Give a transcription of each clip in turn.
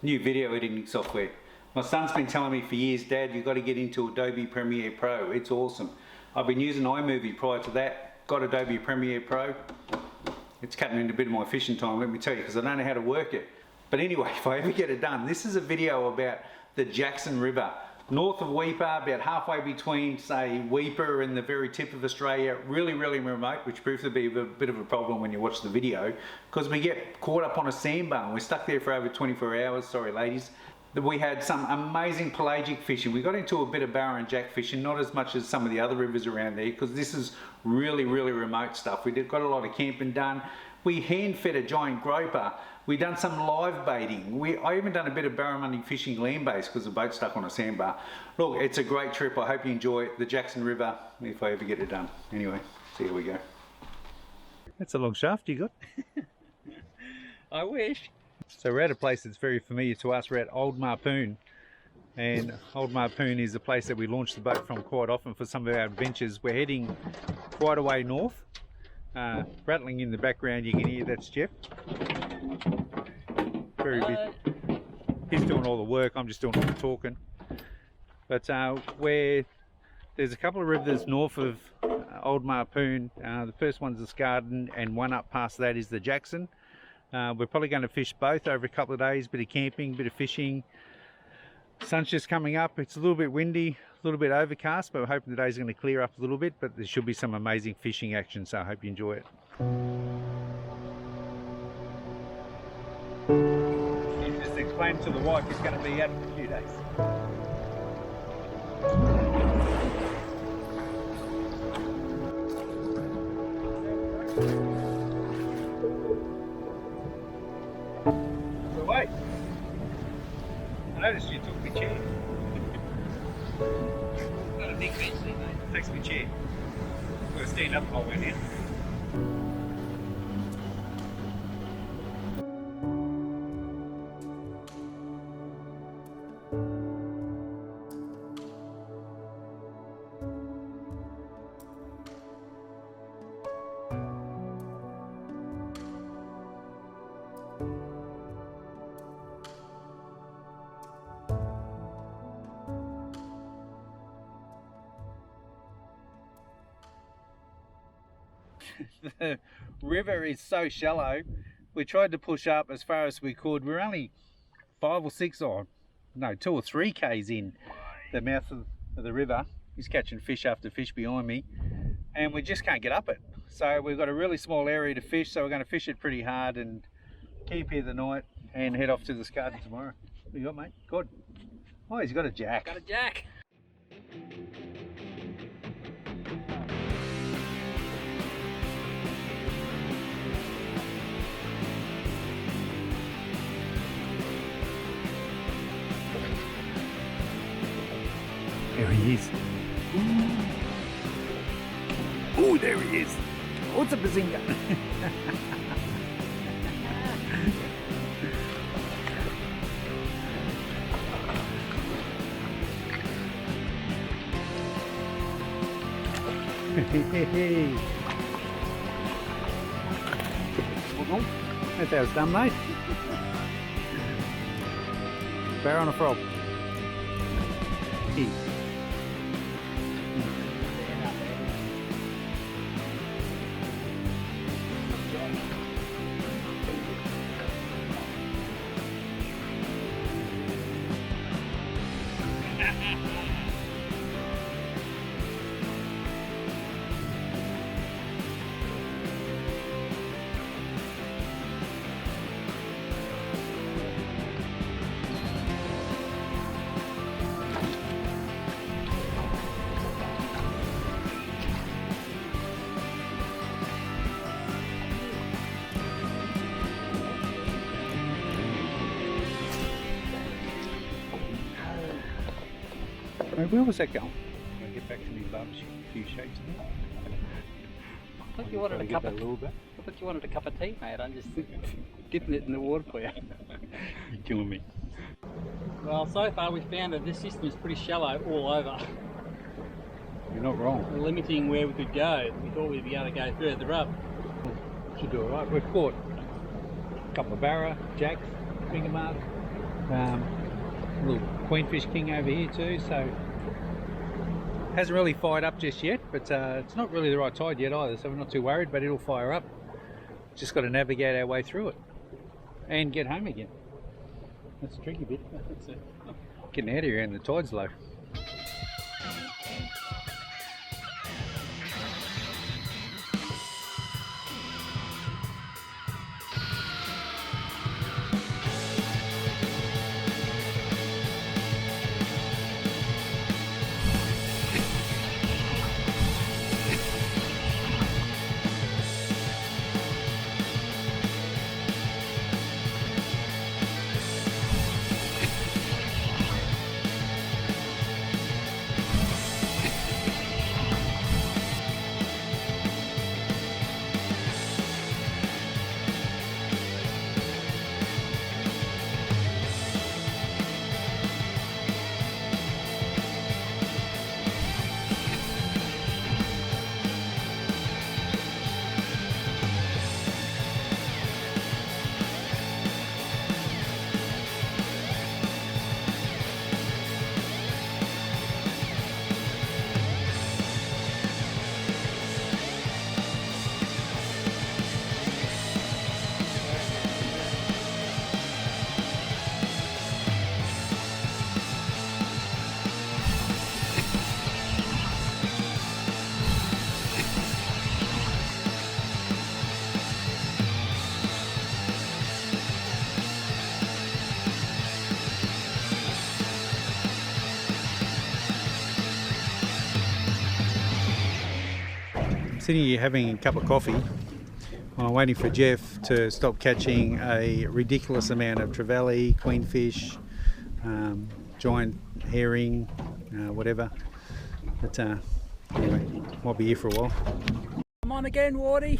New video editing software. My son's been telling me for years, Dad, you've got to get into Adobe Premiere Pro. It's awesome. I've been using iMovie prior to that. Got Adobe Premiere Pro. It's cutting into a bit of my fishing time, let me tell you, because I don't know how to work it. But anyway, if I ever get it done, this is a video about the Jackson River. North of Weipa, about halfway between, say, Weipa and the very tip of Australia. Really, really remote, which proves to be a bit of a problem when you watch the video, because we get caught up on a sandbar and we're stuck there for over 24 hours. Sorry, ladies. We had some amazing pelagic fishing. We got into a bit of barra and jack fishing, not as much as some of the other rivers around there, because this is really, really remote stuff. We got a lot of camping done. We hand fed a giant groper. We done some live baiting. I even done a bit of barramundi fishing land based because the boat's stuck on a sandbar. Look, it's a great trip. I hope you enjoy it. The Jackson River, if I ever get it done. Anyway, so here we go. That's a long shaft you got. I wish. So we're at a place that's very familiar to us. We're at Old Marooned, and Old Marooned is a place that we launch the boat from quite often for some of our adventures. We're heading quite a way north. Rattling in the background, you can hear that's Jeff. Very busy. He's doing all the work, I'm just doing all the talking. But there's a couple of rivers north of Old Marooned. The first one's the Scarden, and one up past that is the Jackson. We're probably going to fish both over a couple of days, bit of camping, bit of fishing. Sun's just coming up, it's a little bit windy, a little bit overcast, but we're hoping the day's going to clear up a little bit, but there should be some amazing fishing action, so I hope you enjoy it. You just explained to the wife he's going to be out for a few days. So wait. I noticed you took my chair. Got a big bench there, mate. Takes my chair. We'll stand up while we're in. The river is so shallow. We tried to push up as far as we could. We're only 5 or 6 or no 2 or 3 k's in the mouth of the river. He's catching fish after fish behind me, and we just can't get up it. So we've got a really small area to fish, so we're going to fish it pretty hard and camp here the night and head off to the Scarden tomorrow. What you got, mate? Good. Oh, he's got a jack. Got a jack. There he is. Oh, there he is. What's a bazinga? That's how it's done, mate. Barra on a frog. Hey. Where was that going? I'll get back to me barbecue, a few shakes now. I thought you wanted a cup of bit. I thought you wanted a cup of tea, mate. I'm just dipping it in the water for you. You're killing me. Well, so far we found that this system is pretty shallow all over. You're not wrong. We're limiting where we could go. We thought we'd be able to go further up. Should do alright. We've caught a couple of barra, jacks, finger mark. Little queenfish king over here too, so hasn't really fired up just yet, but it's not really the right tide yet either, so we're not too worried, but it'll fire up. Just got to navigate our way through it and get home again. That's the tricky bit. Getting out of here and the tide's low. Sitting here having a cup of coffee while I'm waiting for Jeff to stop catching a ridiculous amount of trevally, queenfish, giant herring, whatever. But anyway, might be here for a while. Come on again, Wardy.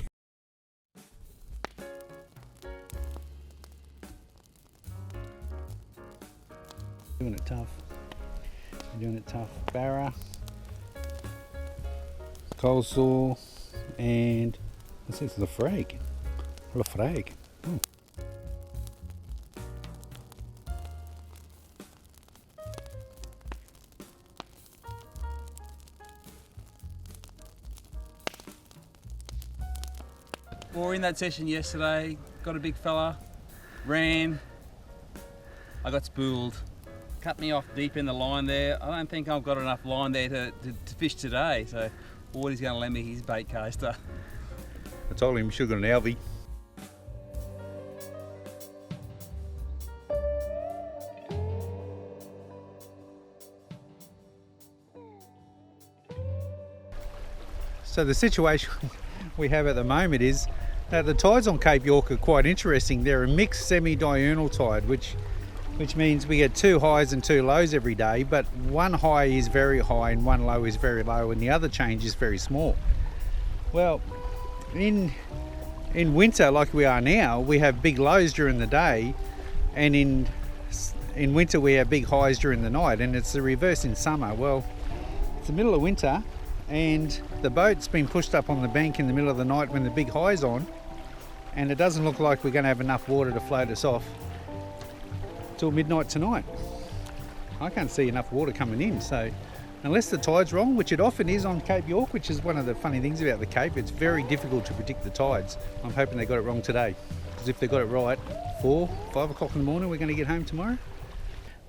Doing it tough. Doing it tough. Barra, coleslaw, and what's this? Lafrag. Lafrag. Oh. We were in that session yesterday, got a big fella, ran, I got spooled, cut me off deep in the line there. I don't think I've got enough line there to fish today, so Wardy's going to lend me his bait coaster. I told him he should have got an Alvy. So the situation we have at the moment is that the tides on Cape York are quite interesting. They're a mixed semi-diurnal tide, which means we get 2 highs and 2 lows every day, but one high is very high and one low is very low, and the other change is very small. Well, in winter like we are now, we have big lows during the day, and in winter we have big highs during the night, and it's the reverse in summer. Well, it's the middle of winter and the boat's been pushed up on the bank in the middle of the night when the big high's on, and it doesn't look like we're going to have enough water to float us off till midnight tonight. I can't see enough water coming in, so unless the tide's wrong, which it often is on Cape York, which is one of the funny things about the Cape, it's very difficult to predict the tides. I'm hoping they got it wrong today, because if they got it right, 4, 5 o'clock in the morning, we're going to get home tomorrow.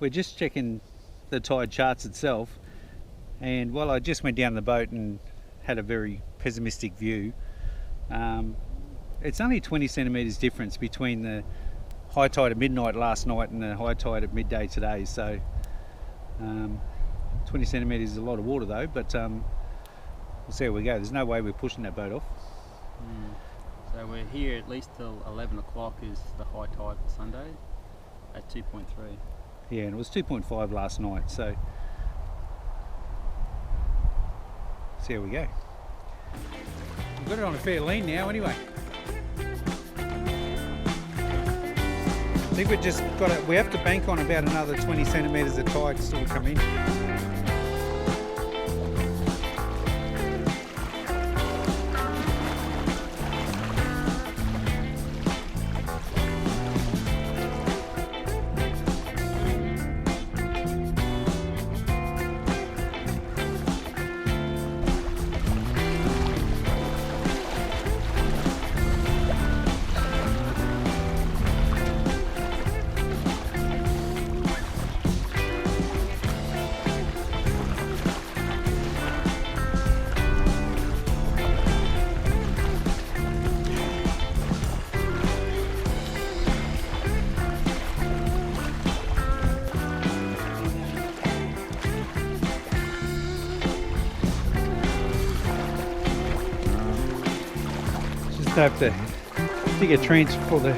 We're just checking the tide charts itself, and while I just went down the boat and had a very pessimistic view, it's only 20 centimetres difference between the high tide at midnight last night and the high tide at midday today, so 20 centimetres is a lot of water though, but we'll see how we go. There's no way we're pushing that boat off. So we're here at least till 11 o'clock is the high tide for Sunday at 2.3. Yeah, and it was 2.5 last night, so see how we go. We've got it on a fair lean now anyway. I think we've just got it, we have to bank on about another 20 centimetres of tide still to come in. So I have to dig a trench for the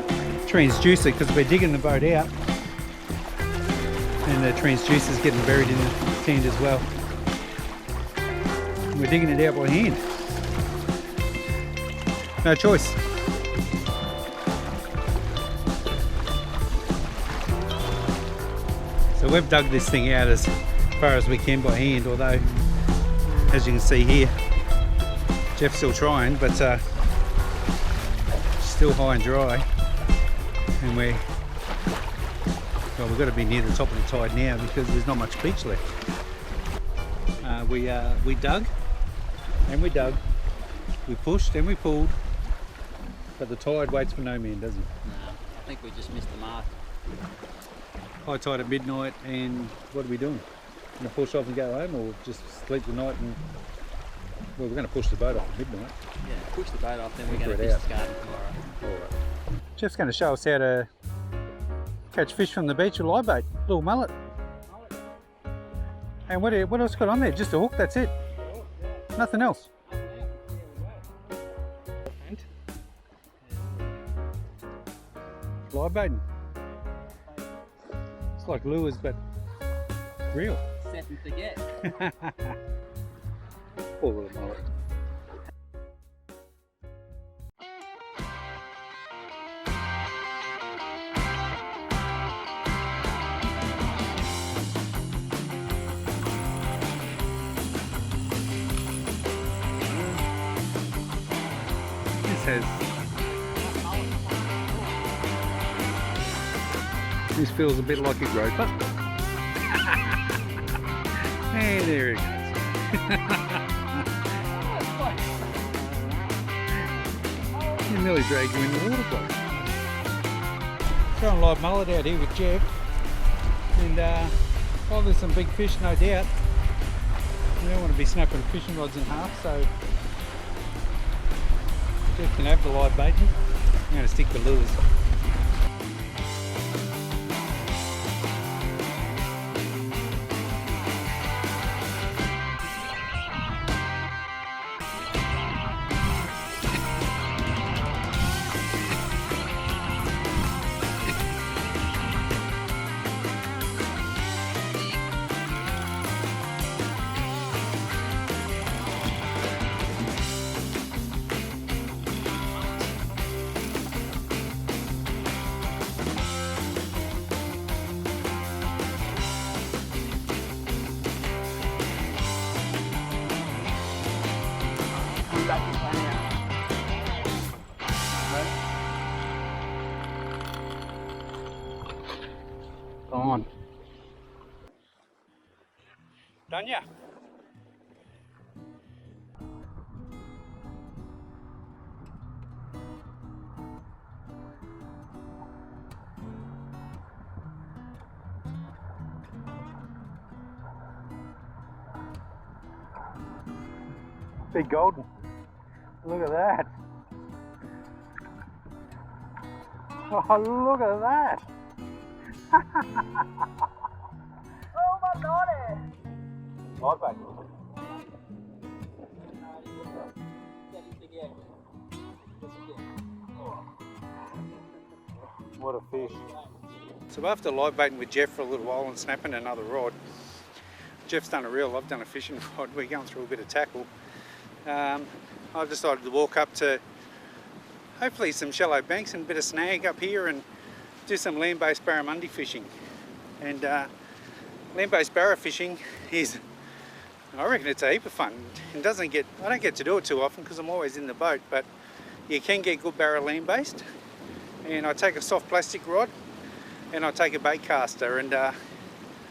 transducer because we're digging the boat out. And the transducer is getting buried in the sand as well. We're digging it out by hand. No choice. So we've dug this thing out as far as we can by hand, although as you can see here, Jeff's still trying, but still high and dry. And we've got to be near the top of the tide now because there's not much beach left. We dug and we dug, we pushed and we pulled, but the tide waits for no man, does it? No, I think we just missed the mark. High tide at midnight, and what are we doing? Going to push off and go home, or just sleep the night? And well, we're going to push the boat off at midnight. Yeah, push the boat off, then we're Anchor going to it fish the garden tomorrow. All right. Jeff's going to show us how to catch fish from the beach with live bait, little mullet. And what else got on there? Just a hook, that's it. Nothing else. Live baiting. It's like lures, but real. Set and forget. Poor little mullet. This feels a bit like a groper. Hey, there it goes. You nearly dragged you in the water, bro. Throwing live mullet out here with Jeff, and while there's some big fish, no doubt, we don't want to be snapping fishing rods in half, so Jeff can have the live baiting. I'm going to stick the lures. On. Done ya? Big golden. Look at that. Oh, look at that. Oh my god! Live bait. What a fish. So after live baiting with Jeff for a little while and snapping another rod, Jeff's done a reel, I've done a fishing rod, we're going through a bit of tackle. I've decided to walk up to hopefully some shallow banks and a bit of snag up here and do some land-based barramundi fishing. And land-based barra fishing is, I reckon it's a heap of fun. I don't get to do it too often because I'm always in the boat, but you can get good barra land-based. And I take a soft plastic rod and I take a bait caster and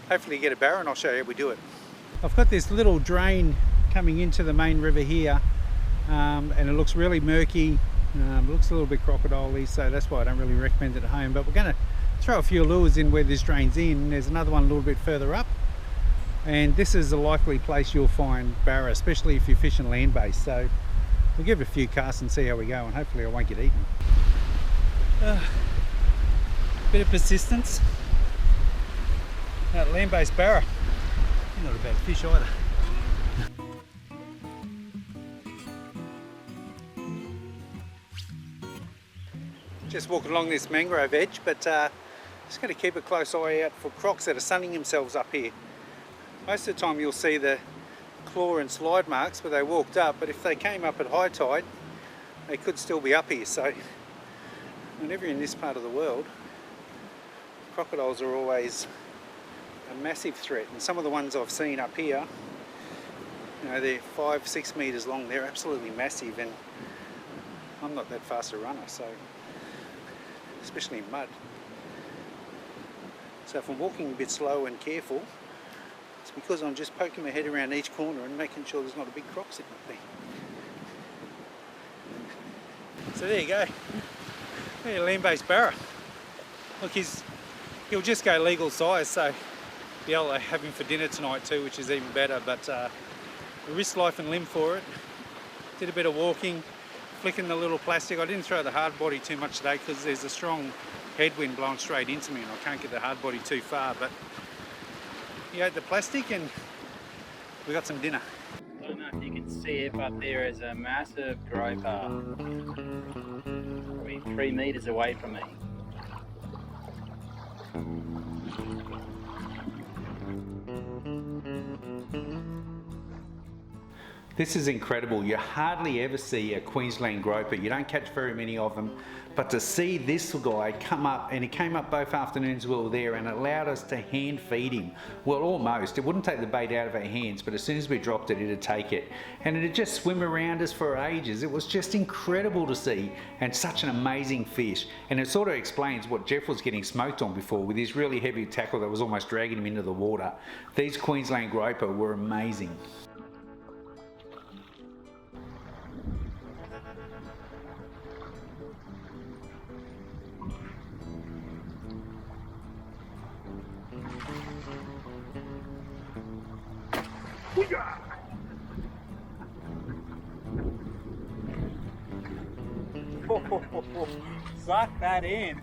hopefully get a barra, and I'll show you how we do it. I've got this little drain coming into the main river here, and it looks really murky. It looks a little bit crocodile-y, so that's why I don't really recommend it at home. But we're going to throw a few lures in where this drains in. There's another one a little bit further up, and this is a likely place you'll find barra, especially if you're fishing land-based. So we'll give it a few casts and see how we go, and hopefully I won't get eaten. Bit of persistence. That land-based barra, not a bad fish either. Just walking along this mangrove edge, but just got to keep a close eye out for crocs that are sunning themselves up here. Most of the time you'll see the claw and slide marks where they walked up, but if they came up at high tide, they could still be up here. So whenever you're in this part of the world, crocodiles are always a massive threat. And some of the ones I've seen up here, you know, they're 5-6 meters long. They're absolutely massive, and I'm not that fast a runner, so especially in mud. So if I'm walking a bit slow and careful, it's because I'm just poking my head around each corner and making sure there's not a big croc sitting up there. So there you go. There, land-based barra. Look, he'll just go legal size, so be able to have him for dinner tonight too, which is even better. But we risked life and limb for it. Did a bit of walking, flicking the little plastic. I didn't throw the hard body too much today because there's a strong headwind blowing straight into me and I can't get the hard body too far. But he ate the plastic and we got some dinner. I don't know if you can see it, but there is a massive groper, probably 3 meters away from me. This is incredible. You hardly ever see a Queensland groper. You don't catch very many of them. But to see this guy come up, and he came up both afternoons we were there and allowed us to hand feed him. Well, almost. It wouldn't take the bait out of our hands, but as soon as we dropped it, it'd take it. And it'd just swim around us for ages. It was just incredible to see, and such an amazing fish. And it sort of explains what Jeff was getting smoked on before with his really heavy tackle that was almost dragging him into the water. These Queensland groper were amazing. Suck that in.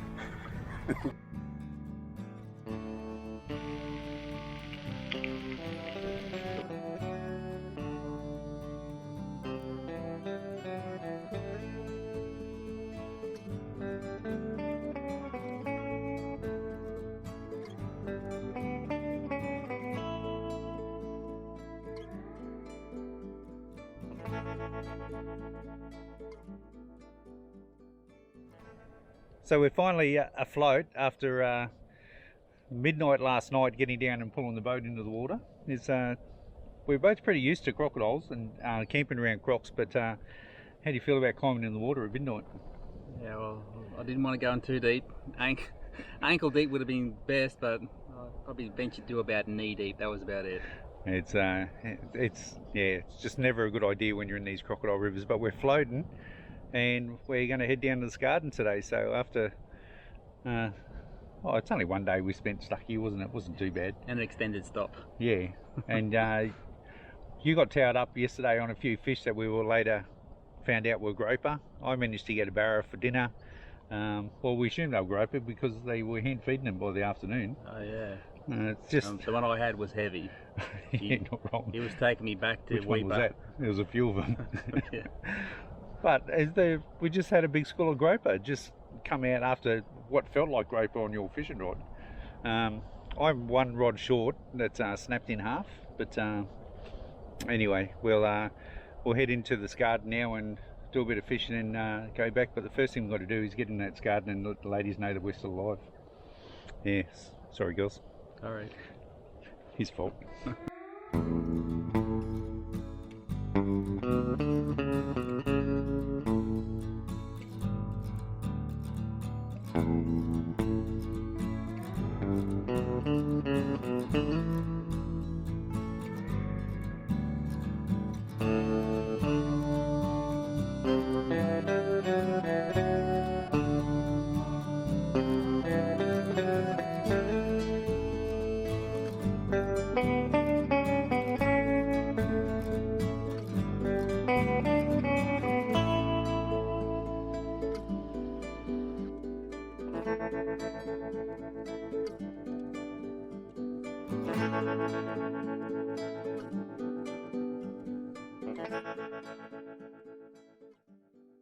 So we're finally afloat after midnight last night, getting down and pulling the boat into the water. We're both pretty used to crocodiles and camping around crocs, but how do you feel about climbing in the water at midnight? Yeah, well, I didn't want to go in too deep. Ankle deep would have been best, but I probably ventured to about knee deep. That was about it. It's just never a good idea when you're in these crocodile rivers. But we're floating, and we're going to head down to the garden today. So after, it's only one day we spent stuck here, wasn't it? It wasn't too bad. And an extended stop. Yeah, and you got towed up yesterday on a few fish that we were later found out were groper. I managed to get a barra for dinner. Well, we assumed they were groper because they were hand feeding them by the afternoon. Oh yeah. It's just the one I had was heavy. yeah, not wrong. He was taking me back to Which one was that? There was a few of them. Yeah. But we just had a big school of groper just come out after what felt like groper on your fishing rod. I'm one rod short that's snapped in half, but anyway, we'll head into this garden now and do a bit of fishing and go back. But the first thing we've got to do is get in that garden and let the ladies know that we're still alive. Yes, sorry girls. All right. His fault.